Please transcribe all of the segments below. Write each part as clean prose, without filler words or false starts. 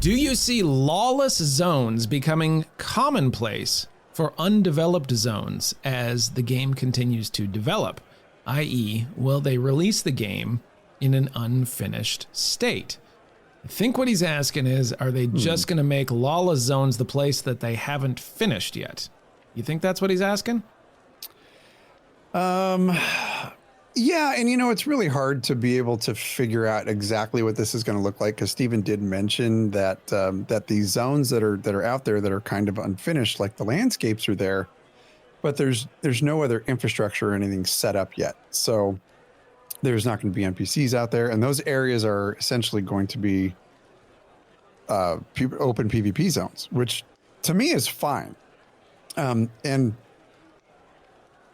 Do you see lawless zones becoming commonplace for undeveloped zones as the game continues to develop? I.e., will they release the game in an unfinished state? I think what he's asking is, are they just going to make lawless zones the place that they haven't finished yet? You think that's what he's asking? Yeah, and it's really hard to be able to figure out exactly what this is going to look like, because Stephen did mention that that these zones that are out there that are kind of unfinished, like the landscapes are there, but there's no other infrastructure or anything set up yet. So there's not going to be NPCs out there, and those areas are essentially going to be open PvP zones, which to me is fine. And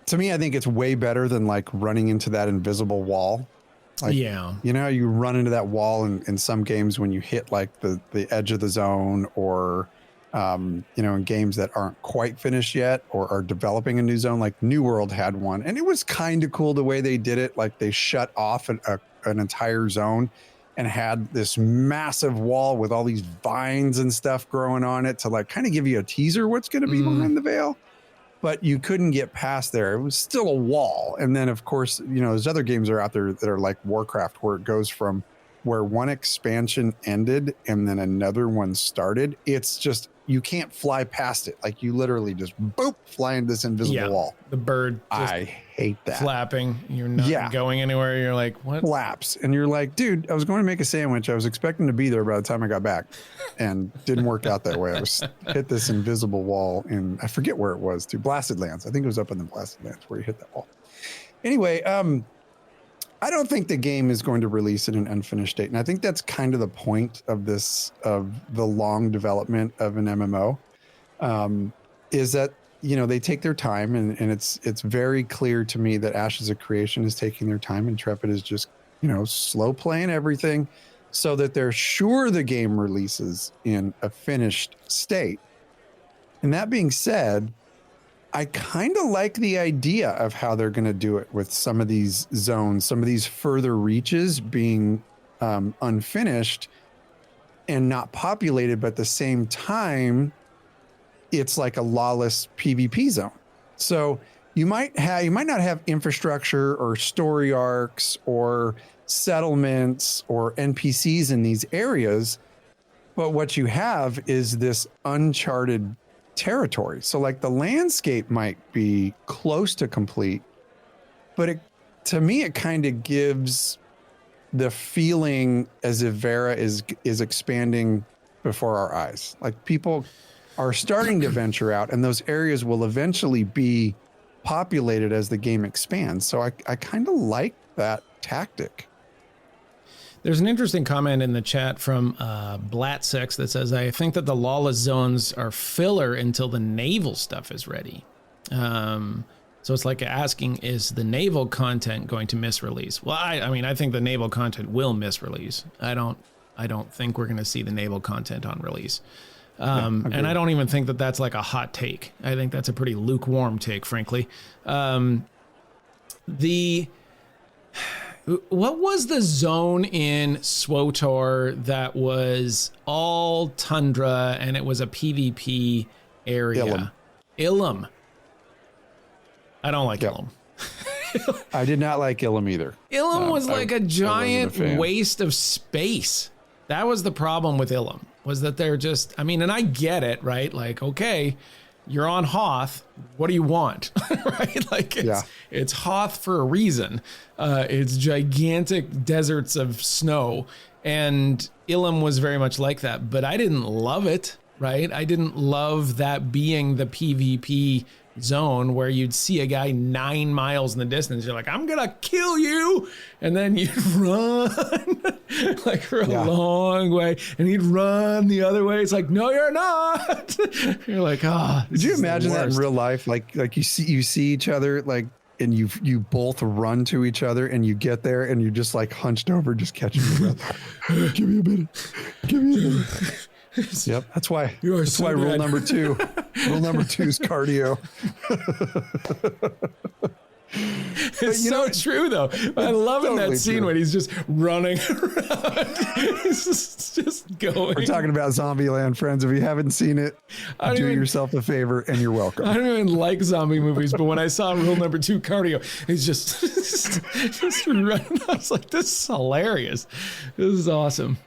to me, I think it's way better than like running into that invisible wall. Like, yeah. You run into that wall in some games when you hit like the edge of the zone, or in games that aren't quite finished yet or are developing a new zone. Like New World had one, and it was kind of cool the way they did it. Like they shut off an entire zone and had this massive wall with all these vines and stuff growing on it to like kind of give you a teaser what's going to be behind the veil. But you couldn't get past there. It was still a wall. And then, of course, there's other games that are out there that are like Warcraft, where it goes from where one expansion ended and then another one started. It's just, you can't fly past it. Like you literally just boop, fly into this invisible wall. The bird just I hate that. flapping. You're not going anywhere. You're like, what? Flaps. And you're like, dude, I was going to make a sandwich. I was expecting to be there by the time I got back, and didn't work out that way. I was hit this invisible wall in, I forget where it was, to Blasted Lands. I think it was up in the Blasted Lands where you hit that wall. Anyway, I don't think the game is going to release in an unfinished state. And I think that's kind of the point of this, of the long development of an MMO, is that, they take their time, and it's very clear to me that Ashes of Creation is taking their time, and Intrepid is just, slow playing everything so that they're sure the game releases in a finished state. And that being said, I kind of like the idea of how they're going to do it with some of these zones, some of these further reaches being unfinished and not populated, but at the same time, it's like a lawless PvP zone. So you might not have infrastructure or story arcs or settlements or NPCs in these areas, but what you have is this uncharted territory. So like the landscape might be close to complete, but to me, it kind of gives the feeling as if Vera is expanding before our eyes. Like people are starting to venture out, and those areas will eventually be populated as the game expands. So I kind of like that tactic. There's an interesting comment in the chat from Blat6 that says, I think that the lawless zones are filler until the naval stuff is ready. So it's like asking, is the naval content going to misrelease? Well, I mean, I think the naval content will misrelease. I don't think we're going to see the naval content on release. And I don't even think that that's like a hot take. I think that's a pretty lukewarm take, frankly. What was the zone in SWTOR that was all tundra and it was a PvP area? Ilum. I don't like Ilum. I did not like Ilum either. Ilum was like a giant waste of space. That was the problem with Ilum, was that they're just, I mean, and I get it, right? Like, okay, you're on Hoth. What do you want? Right? Like it's Hoth for a reason. It's gigantic deserts of snow, and Ilum was very much like that, but I didn't love it, right? I didn't love that being the PvP zone where you'd see a guy 9 miles in the distance. You're like, I'm gonna kill you. And then you'd run like for a long way, and he'd run the other way. It's like, no, you're not. You're like, Did you imagine that in real life? Like you see each other, like, and you both run to each other, and you get there and you're just like hunched over, just catching your breath. Give me a minute. Give me a minute. Yep, that's why rule number 2. Rule number 2 is cardio. It's so true, though. I love in that scene when he's just running around. He's just going. We're talking about Zombieland, friends. If you haven't seen it, do yourself a favor and you're welcome. I don't even like zombie movies, but when I saw rule number 2, cardio, he's just running. I was like, this is hilarious. This is awesome.